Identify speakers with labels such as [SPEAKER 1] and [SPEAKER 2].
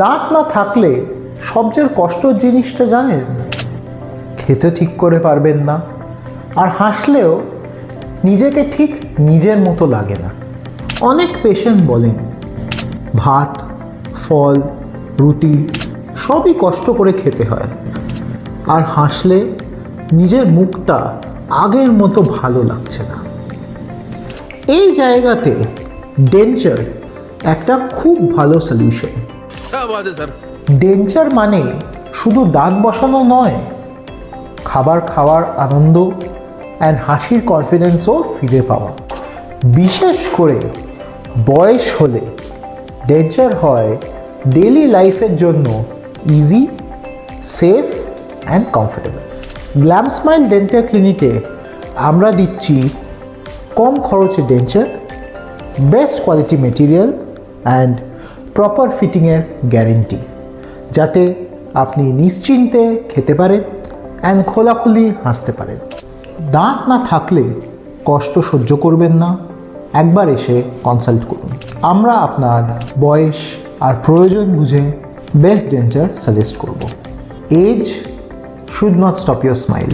[SPEAKER 1] দাঁত না থাকলে সবচেয়ে কষ্টের জিনিসটা জানেন? খেতে ঠিক করে পারবেন না, আর হাসলেও নিজেকে ঠিক নিজের মতো লাগে না। অনেক পেশেন্ট বলেন ভাত, ফল, রুটি সবই কষ্ট করে খেতে হয়, আর হাসলে নিজের মুখটা আগের মতো ভালো লাগছে না। এই জায়গাতে ডেঞ্চার একটা খুব ভালো সলিউশন। ডেঞ্চার মানে শুধু দাঁত বসানো নয়, খাবার খাওয়ার আনন্দ অ্যান্ড হাসির কনফিডেন্সও ফিরে পাওয়া। বিশেষ করে বয়স হলে ডেঞ্চার হয় ডেইলি লাইফের জন্য easy, safe and comfortable. Glam Smile dental ক্লিনিকে আমরা দিচ্ছি কম খরচে denture, best quality material and proper ফিটিংয়ের গ্যারেন্টি, যাতে আপনি নিশ্চিন্তে খেতে পারেন অ্যান্ড খোলাখুলি হাসতে পারেন। দাঁত না থাকলে কষ্ট সহ্য করবেন না, একবার এসে কনসাল্ট করুন। আমরা আপনার বয়স আর প্রয়োজন বুঝে বেস্ট ডেঞ্চার সাজেস্ট করব। Age should not stop your smile.